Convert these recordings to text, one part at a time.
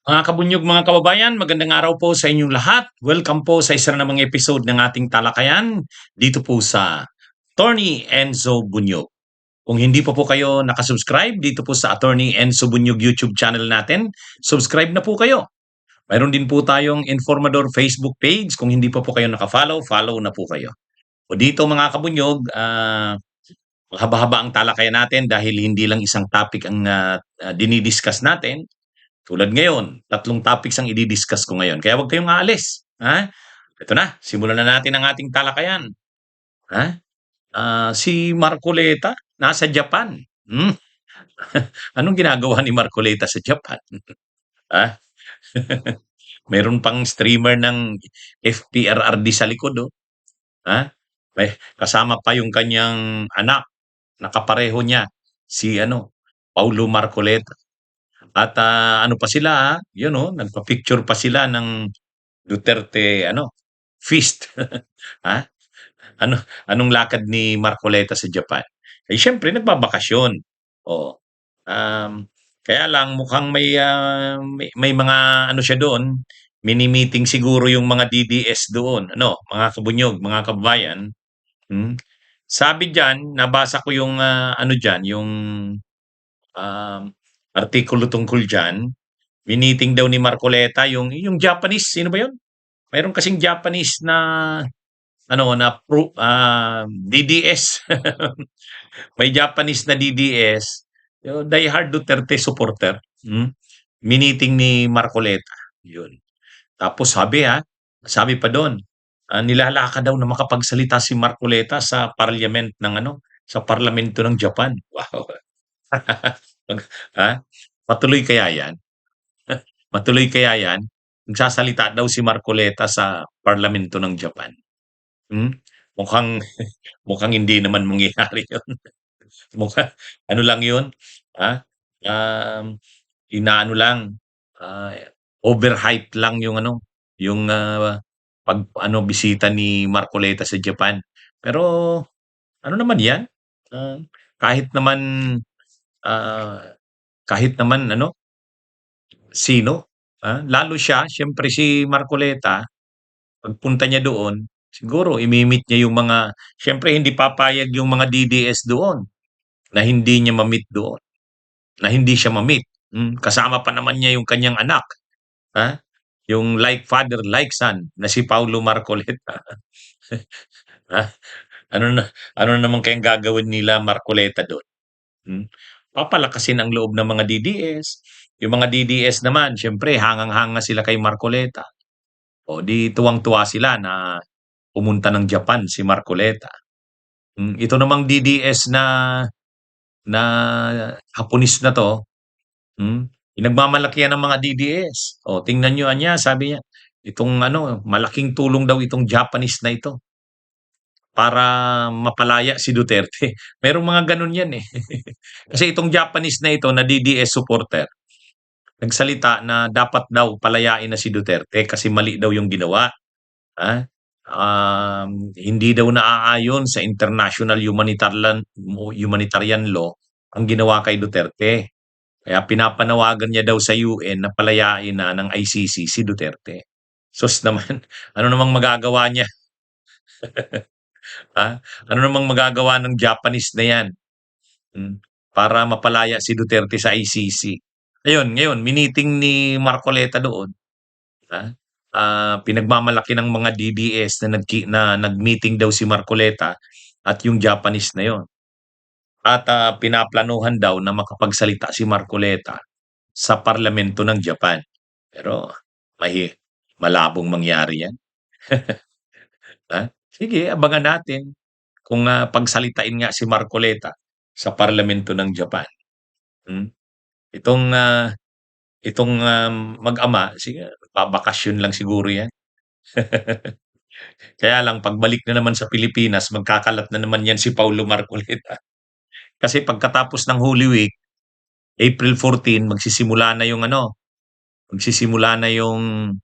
Mga kabunyog, mga kababayan, magandang araw po sa inyong lahat. Welcome po sa isa na namang episode ng ating talakayan dito po sa Attorney Enzo Bunyog. Kung hindi pa po kayo nakasubscribe dito po sa Attorney Enzo Bunyog YouTube channel natin, subscribe na po kayo. Mayroon din po tayong Informador Facebook page. Kung hindi pa po kayo nakafollow, follow na po kayo. O dito mga kabunyog, mahaba-haba ang talakayan natin dahil hindi lang isang topic ang dinidiscuss natin. Tulad ngayon, 3 topics ang i-discuss ko ngayon. Kaya huwag kayong aalis. Ha? Ito na, simulan na natin ang ating talakayan. Ha? Si Marcoleta, nasa Japan. Hmm? Anong ginagawa ni Marcoleta sa Japan? ha? Meron pang streamer ng FPRRD sa likod. Oh. Ha? May, kasama pa yung kanyang anak, nakapareho niya, si Paulo Marcoleta. At ano pa sila, yun nagpa-picture pa sila ng Duterte feast. ha? Ano anong lakad ni Marcoleta sa Japan? Eh siyempre nagbabakasyon. Oo. Kaya lang mukhang may mga siya doon, mini-meeting siguro yung mga DDS doon. Mga kabunyog, mga kababayan. Hmm. Sabi diyan, nabasa ko yung diyan, yung um, artikulo tungkol diyan. Miniting daw ni Marcoleta yung Japanese, sino ba 'yun? Mayroon kasing Japanese na DDS. May Japanese na DDS, yung diehard Duterte supporter. Miniting ni Marcoleta, 'yun. Tapos sabi pa do'n, nilalakad daw na makapagsalita si Marcoleta sa parliament ng sa parlamento ng Japan. Wow. Ha? Matuloy kaya 'yan? Matuloy kaya 'yan? Magsasalita daw si Marcoleta sa parlamento ng Japan. Hmm, mukhang mukhang hindi naman mangyayari 'yun. Mukha lang 'yun, ah, um, inaano lang, ah, overhype lang yung bisita ni Marcoleta sa Japan. Pero ano naman 'yan, ah, kahit naman, ah, kahit naman sino, lalo siya siyempre si Marcoleta. Pagpunta niya doon, siguro imi-meet niya yung mga siyempre hindi papayag yung mga DDS doon na hindi niya ma-meet doon, na hindi siya ma-meet. Kasama pa naman niya yung kanyang anak, ha? Yung like father, like son na si Paulo Marcoleta. Ha? Ano na ano naman kayang gagawin nila Marcoleta doon? Hmm, Papalakasin ang loob ng mga DDS. Yung mga DDS naman siyempre hangang-hanga sila kay Marcoleta. O di tuwang-tuwa sila na pumunta ng Japan si Marcoleta. Ito namang DDS na Hapones na 'to, pinagmamalaki yan ng mga DDS. O tingnan niyo anya, sabi niya, itong malaking tulong daw itong Japanese na ito para mapalaya si Duterte. Merong mga gano'n yan, eh. Kasi itong Japanese na ito na DDS supporter, nagsalita na dapat daw palayain na si Duterte kasi mali daw yung ginawa. Ah, Hindi daw naaayon sa international humanitarian law ang ginawa kay Duterte. Kaya pinapanawagan niya daw sa UN na palayain na ng ICC si Duterte. Sus naman, ano namang magagawa niya? Ano namang magagawa ng Japanese na 'yan, para mapalaya si Duterte sa ICC? Ayun, ngayon miniting ni Marcoleta doon. Ah, Pinagmamalaki ng mga DDS na nag-meeting daw si Marcoleta at yung Japanese na yon. At pinaplanuhan daw na makapagsalita si Marcoleta sa parlamento ng Japan. Pero mahi malabong mangyari yan. Sige, abangan natin kung pagsalitain nga si Marcoleta sa parlamento ng Japan. Hmm, itong, mag-ama sige babakasyon lang siguro yan. Kaya lang pagbalik na naman sa Pilipinas magkakalat na naman yan si Paulo Marcoleta. Kasi pagkatapos ng Holy Week, April 14 magsisimula na yung,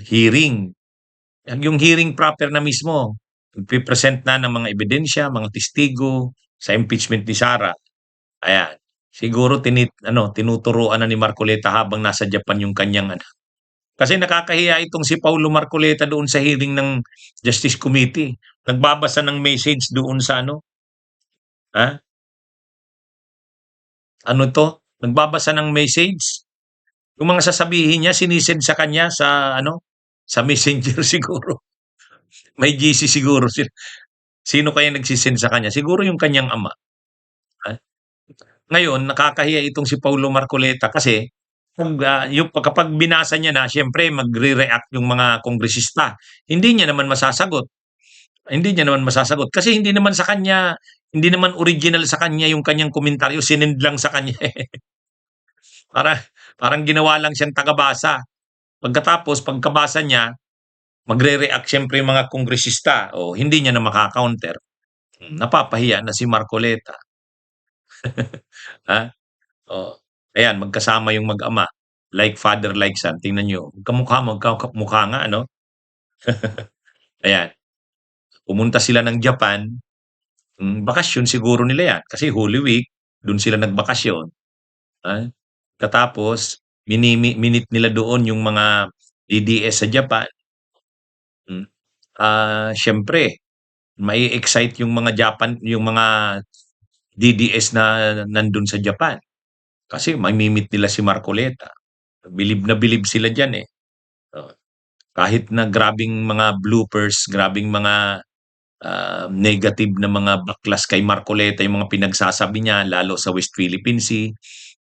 hearing. Yung hearing proper na mismo, magpe-present na ng mga ebidensya, mga testigo sa impeachment ni Sara, ayan. Siguro tinuturuan na ni Marcoleta habang nasa Japan yung kanyang anak. Kasi nakakahiya itong si Paulo Marcoleta doon sa hearing ng Justice Committee. Nagbabasa ng message doon sa ha? Ano 'to? Nagbabasa ng message. Yung mga sasabihin niya sinisend sa kanya sa Messenger siguro. May GC siguro sino kaya nagsisend sa kanya? Siguro yung kanyang ama, ah. Ngayon nakakahiya itong si Paulo Marcoleta kasi kapag binasa niya na siyempre magre-react yung mga kongresista. Hindi niya naman masasagot. Hindi niya naman masasagot kasi hindi naman original sa kanya yung kanyang komentaryo, sinend lang sa kanya, eh. Para parang ginawa lang siyang tagabasa. Pagkatapos pagkabasa niya, magre-react siyempre yung mga kongresista o hindi niya na maka-counter. Napapahiya na si Marcoleta, ha? Oh, ayan magkasama yung mag-ama, like father, like son. Tingnan niyo, magkamukha nga ano? Ayan, pumunta sila ng Japan, bakasyon siguro nila 'yan kasi Holy Week, dun sila nagbakasyon, ah. Pagkatapos minit nila doon yung mga DDS sa Japan, hmm. Siyempre mai-excite yung mga DDS na nandun sa Japan kasi mamimit nila si Marcoleta. Bilib na bilib sila diyan, eh. Oo, kahit na grabeng mga bloopers, grabeng mga negative na mga baklas kay Marcoleta yung mga pinagsasabi niya lalo sa West Philippine Sea.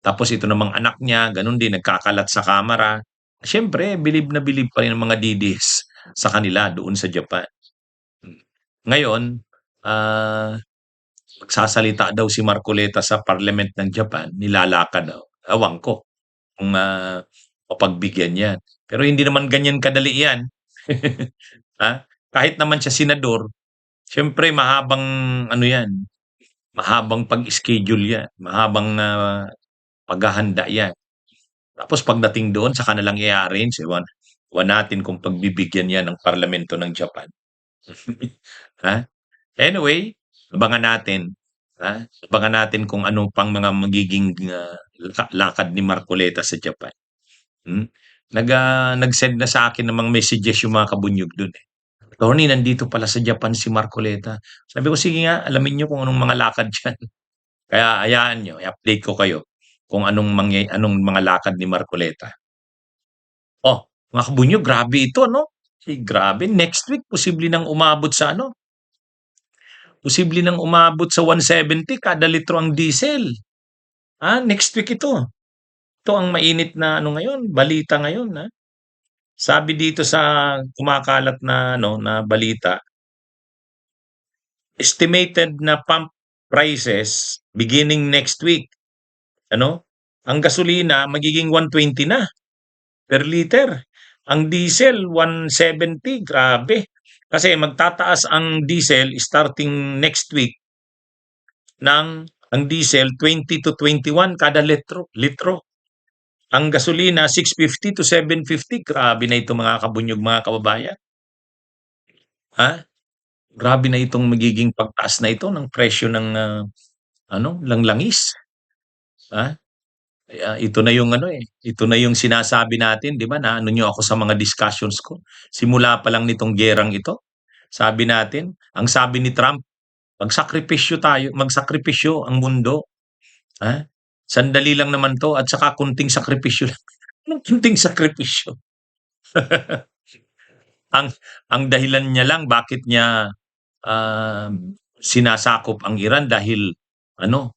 Tapos ito namang anak niya, gano'n din nagkakalat sa kamera. Siyempre bilib na bilib pa rin ang mga DDS sa kanila doon sa Japan. Hmm. Ngayon, ah, magsasalita daw si Marcoleta sa parliament ng Japan, nilalakad daw. Ewan ko kung, mapagbigyan 'yan. Pero hindi naman ganyan kadali 'yan. Kahit naman siya senador, siyempre mahabang ano 'yan, mahabang pag-schedule 'yan, mahabang, paghahanda 'yan. Tapos pagdating doon saka na lang i-a-arrange, ewan natin kung pagbibigyan 'yan ng parlamento ng Japan. Ha? Anyway, abangan natin, abangan natin kung ano pang mga magiging, lakad ni Marcoleta sa Japan, hmm. Nag-send na sa akin ng mga messages yung mga kabunyog dun, eh. "Attorney, nandito pala sa Japan si Marcoleta." Sabi ko, "Sige nga, alamin niyo kung anong mga lakad diyan." Kaya hayaan niyo, i-update ko kayo kung anong mga lakad ni Marcoleta. Oh, mga kabunyog, grabe ito 'no? Grabe, next week posible nang umabot sa 170 kada litro ang diesel. Next week ito. Ito ang mainit na ngayon, balita ngayon, Sabi dito sa kumakalat na na balita, estimated na pump prices beginning next week, ang gasolina magiging 120 na per liter. Ang diesel 170, grabe. Kasi magtataas ang diesel starting next week ng ang diesel 20 to 21 kada litro. Ang gasolina 650 to 750. Grabe na ito mga kabunyog, mga kababayan. Grabe na itong magiging pagtaas na ito ng presyo ng langis. Ito na yung ito na yung sinasabi natin, 'di ba, na niyo ako sa mga discussions ko. Simula pa lang nitong gerang ito, sabi natin, ang sabi ni Trump, magsakripisyo ang mundo, ha? Sandali lang naman 'to at saka konting sakripisyo lang. Anong konting sakripisyo? Ang ang dahilan niya lang bakit niya, sinasakop ang Iran dahil ano,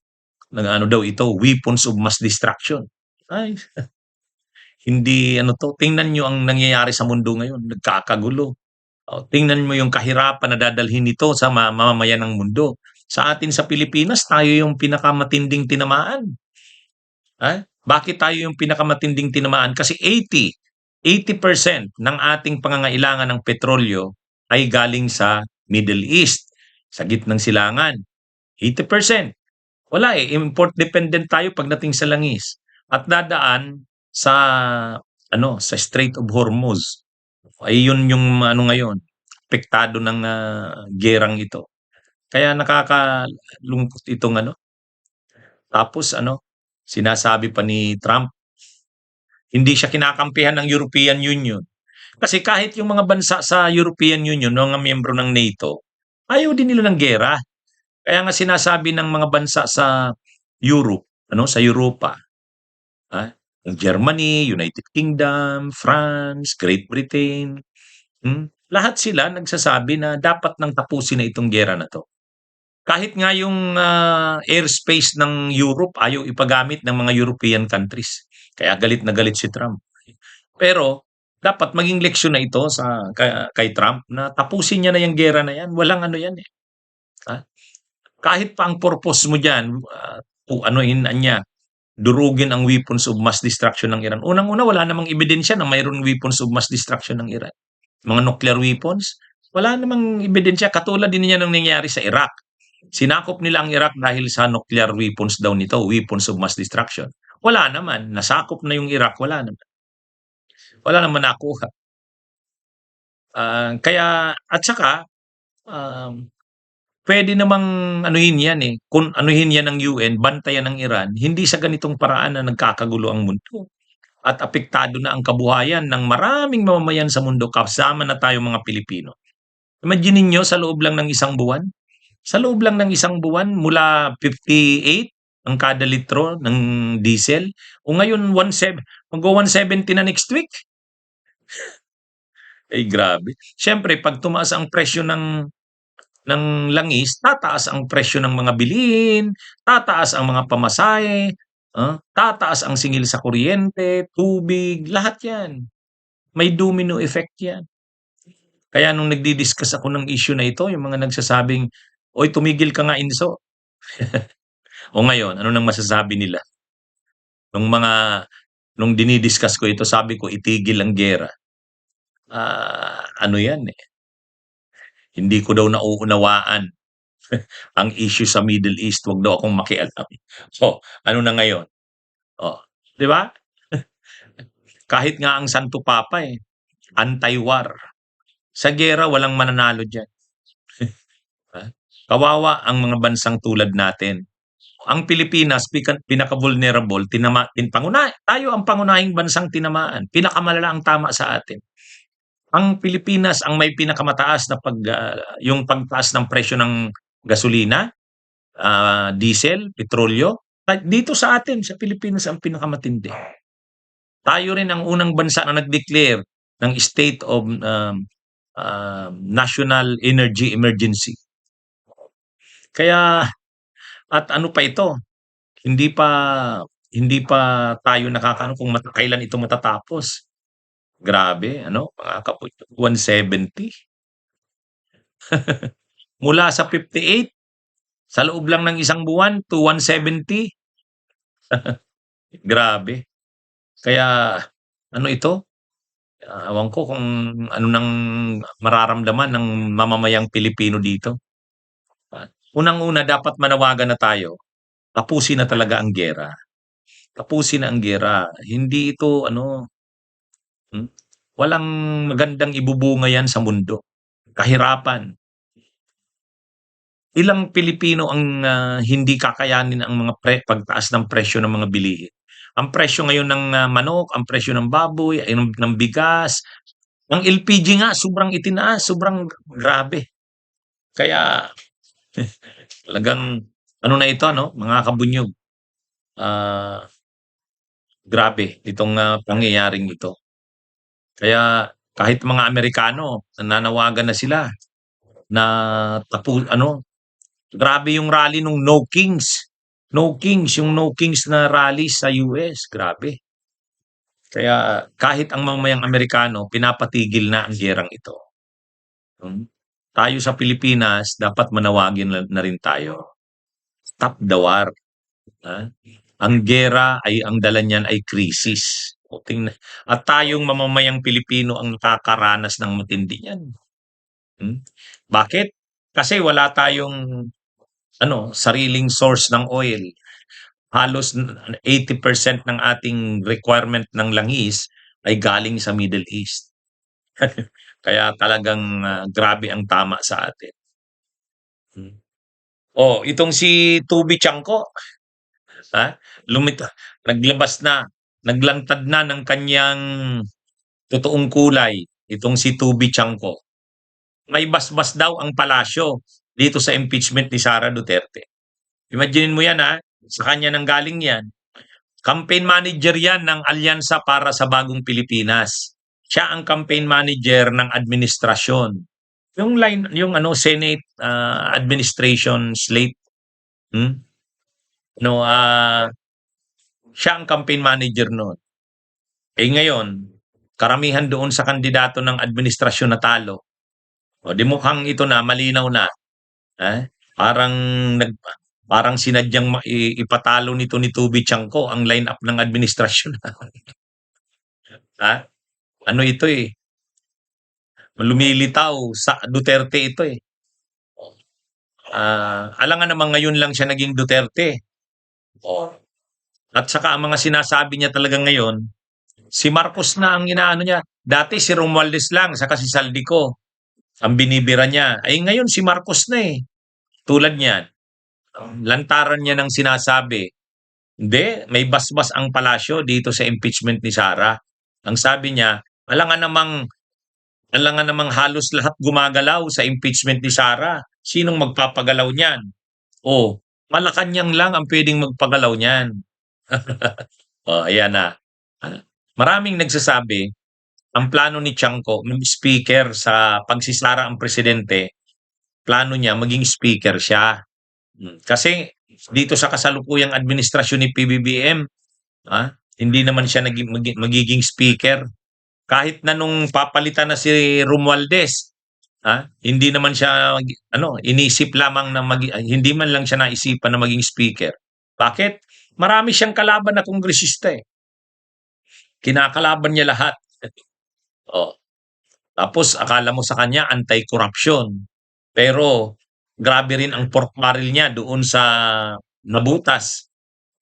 daw ito, weapons of mass destruction. Ay, hindi 'to, tingnan niyo ang nangyayari sa mundo ngayon, nagkakagulo. Tingnan mo yung kahirapan na dadalhin nito sa mamamayan ng mundo. Sa atin sa Pilipinas, tayo yung pinakamatinding tinamaan. Bakit tayo yung pinakamatinding tinamaan? Kasi 80% ng ating pangangailangan ng petrolyo ay galing sa Middle East, sa gitnang silangan. 80%. Wala, import dependent tayo pagdating sa langis at dadaan sa sa Strait of Hormuz. Ay yun yung ngayon, apektado ng, gerang ito. Kaya nakakalungkot itong tapos Sinasabi pa ni Trump, hindi siya kinakampihan ng European Union. Kasi kahit yung mga bansa sa European Union, mga miyembro ng NATO, ayaw din nila ng giyera. Kaya nga sinasabi ng mga bansa sa Europe, sa Europa, ah, ang Germany, United Kingdom, France, Great Britain, lahat sila nagsasabi na dapat nang tapusin na itong giyera na 'to. Kahit nga yung, airspace ng Europe ayaw ipagamit ng mga European countries. Kaya galit na galit si Trump. Pero dapat maging leksyon na ito kay Trump na tapusin niya na yung giyera na 'yan, walang ano 'yan, eh, ah, kahit pa ang purpose mo diyan, kung anuhin niya, durugin ang weapons of mass destruction ng Iran. Unang-una, wala namang ebidensya na mayroong weapons of mass destruction ng Iran. Mga nuclear weapons, wala namang ebidensya. Katulad din niya ng nangyari sa Iraq. Sinakop nila ang Iraq dahil sa nuclear weapons daw nito, weapons of mass destruction. Wala naman. Nasakop na yung Iraq, wala naman. Wala naman nakuha. Kaya, at saka, um, pwede namang anuhin yan eh. Kung anuhin yan ng UN, bantayan ng Iran, hindi sa ganitong paraan na nagkakagulo ang mundo. At apektado na ang kabuhayan ng maraming mamamayan sa mundo, kasama na tayo mga Pilipino. Imagine niyo sa loob lang ng isang buwan, sa loob lang ng isang buwan, mula 58 ang kada litro ng diesel, o ngayon 17, mag-170 na next week. Ay grabe. Siyempre, pag tumaas ang presyo ng langis, tataas ang presyo ng mga bilihin, tataas ang mga pamasahe, tataas ang singil sa kuryente, tubig, lahat yan. May domino effect yan. Kaya nung nagdi-discuss ako ng issue na ito, yung mga nagsasabing, "Oy, tumigil ka nga, Inso." O ngayon, ano nang masasabi nila? Nung nung dinidiscuss ko ito, sabi ko, itigil ang giyera. Ano yan eh, hindi ko daw nauunawaan ang issue sa Middle East, wag daw akong makialam. So, ano na ngayon? Oh, 'di ba? Kahit nga ang Santo Papa eh, anti-war. Sa giyera walang mananalo diyan. Kawawa ang mga bansang tulad natin. Ang Pilipinas pinaka-vulnerable, tayo ang pangunahing bansang tinamaan. Pinakamalala ang tama sa atin. Ang Pilipinas ang may pinakamataas na yung pagtaas ng presyo ng gasolina, diesel, petrolyo. Dito sa atin, sa Pilipinas ang pinakamatindi. Tayo rin ang unang bansa na nag-declare ng state of national energy emergency. Kaya, at ano pa ito, hindi pa hindi pa tayo nakakaano kung kailan ito matatapos. Grabe ano, mga kapatid, 170 mula sa 58 sa loob lang ng isang buwan to 170. Grabe. Kaya ano ito, ewan ko kung ano nang mararamdaman ng mamamayang Pilipino dito. Unang-una, dapat manawagan na tayo, tapusin na talaga ang giyera. Tapusin na ang giyera. Hindi ito ano, walang magandang ibubunga yan sa mundo. Kahirapan. Ilang Pilipino ang hindi kakayanin ang mga pagtaas ng presyo ng mga bilihin. Ang presyo ngayon ng manok, ang presyo ng baboy, ay ng bigas, ang LPG nga sobrang itinaas, sobrang grabe. Kaya talagang ano na ito no, mga kabunyog. Grabe itong pangyayaring ito. Kaya kahit mga Amerikano, nananawagan na sila na grabe yung rally nung No Kings. No Kings, yung No Kings na rally sa US, grabe. Kaya kahit ang mamamayang Amerikano, pinapatigil na ang giyerang ito. Tayo sa Pilipinas, dapat manawagin na rin tayo. Stop the war. Ang giyera ay ang dala niyan ay krisis. At tayong mamamayang Pilipino ang nakakaranas ng matindi niyan. Bakit? Kasi wala tayong sariling source ng oil. Halos 80% ng ating requirement ng langis ay galing sa Middle East. Kaya talagang grabe ang tama sa atin. Oh, itong si Tubi Chanko, Ha? Lumita naglabas na, naglantad na ng kanyang totoong kulay itong si Tubi Tiangco. May basbas daw ang palasyo dito sa impeachment ni Sara Duterte. Imaginin mo yan ha, sa kanya nang galing yan. Campaign manager yan ng Alyansa para sa Bagong Pilipinas. Siya ang campaign manager ng administrasyon. Yung line, yung ano, Senate administration slate. No, siya ang campaign manager noon. Eh ngayon, karamihan doon sa kandidato ng administrasyon na talo. O di mukhang ito na, malinaw na. Parang parang sinadyang ipatalo nito ni Tubi Tiangco ang line-up ng administrasyon. ha? Ano ito eh? Lumilitaw sa Duterte ito eh. Alangan naman ngayon lang siya naging Duterte. At saka ang mga sinasabi niya talaga ngayon, si Marcos na ang inaano niya. Dati si Romualdez lang, saka si Saldico ang binibira niya. Ay ngayon si Marcos na eh. Tulad niyan. Lantaran niya ng sinasabi. Hindi, may basbas ang palasyo dito sa impeachment ni Sara. Ang sabi niya, alangan namang halos lahat gumagalaw sa impeachment ni Sara. Sinong magpapagalaw niyan? Malacanang lang ang pwedeng magpagalaw niyan. Ayan na. Maraming nagsasabi, ang plano ni Tiangco, speaker sa pagsisara ang presidente, plano niya maging speaker siya. Kasi dito sa kasalukuyang administrasyon ni PBBM, hindi naman siya magiging speaker. Kahit na nung papalitan na si Romualdez, hindi naman siya inisip lamang na hindi man lang siya naisipan na maging speaker. Bakit? Marami siyang kalaban na kongresista eh. Kinakalaban niya lahat. Tapos akala mo sa kanya anti-corruption. Pero grabe rin ang pork barrel niya doon sa Nabutas.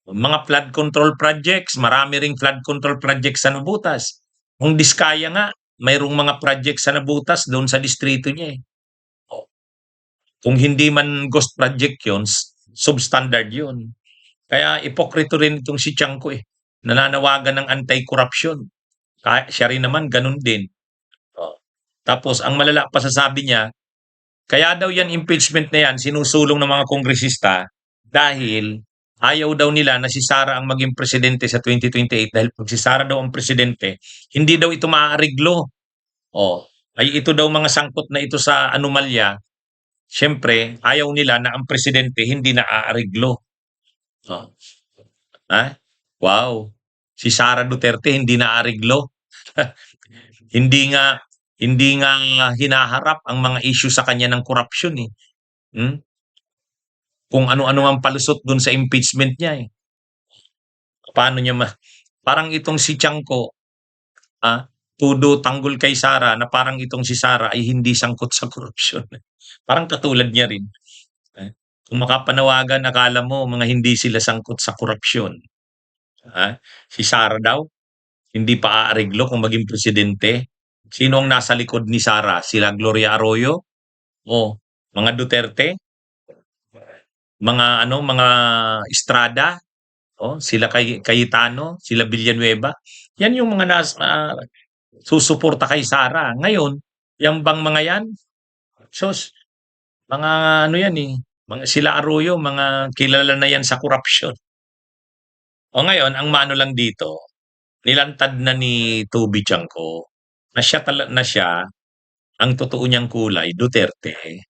Mga flood control projects, marami ring flood control projects sa Nabutas. Kung Diskaya nga, mayroong mga projects sa Nabutas doon sa distrito niya eh. Kung hindi man ghost project yun, substandard yun. Kaya ipokrito rin itong si Tiangco eh. Nananawagan ng anti-corruption. Siya rin naman, ganun din. Tapos, ang malala pa sasabi niya, kaya daw yan impeachment na yan, sinusulong ng mga kongresista dahil ayaw daw nila na si Sara ang maging presidente sa 2028 dahil pag si Sara daw ang presidente, hindi daw ito maaariglo. Ay ito daw mga sangkot na ito sa anomalya. Siyempre, ayaw nila na ang presidente hindi na aariglo. Wow. Si Sara Duterte hindi na aariglo. Hindi nga hinaharap ang mga issue sa kanya ng korupsyon eh. Kung ano-ano ang palusot dun sa impeachment niya eh. Paano niya parang itong si Tiangco, tudo tanggol kay Sara na parang itong si Sara ay hindi sangkot sa korupsyon. Parang katulad niya rin. Kung makapanawagan, akala mo mga hindi sila sangkot sa korupsyon. Si Sara daw, hindi pa aariglo kung maging presidente. Sino ang nasa likod ni Sara? Sila Gloria Arroyo? Mga Duterte? Mga Estrada? Sila Cayetano? Sila Villanueva? Yan yung mga susuporta kay Sara. Ngayon, yung bang mga yan? Mga yan eh. Sila Arroyo, mga kilala na yan sa korupsyon. Ngayon, ang mano lang dito, nilantad na ni Tubi Tiangco na siya ang totoo niyang kulay, Duterte.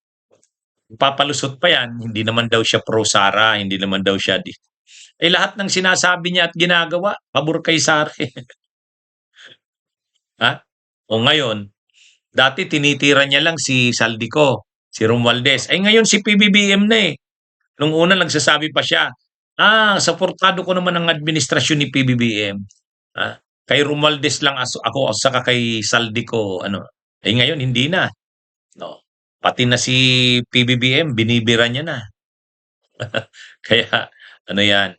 Papalusot pa yan, hindi naman daw siya pro-Sara, hindi naman daw siya lahat ng sinasabi niya at ginagawa, pabor kay Sara. Ngayon, dati tinitira niya lang si Saldico, si Romualdez. Ngayon si PBBM na eh. Nung una nagsasabi pa siya, supportado ko naman ang administrasyon ni PBBM. Kay Romualdez lang ako saka kay Saldico ngayon hindi na. Pati na si PBBM binibira niya na. Kaya yan,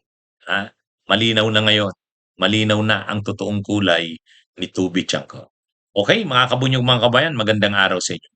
malinaw na ngayon. Malinaw na ang totoong kulay ni Tubi Tiangco. Okay, mga kabunyog mga kabayan, magandang araw sa inyo.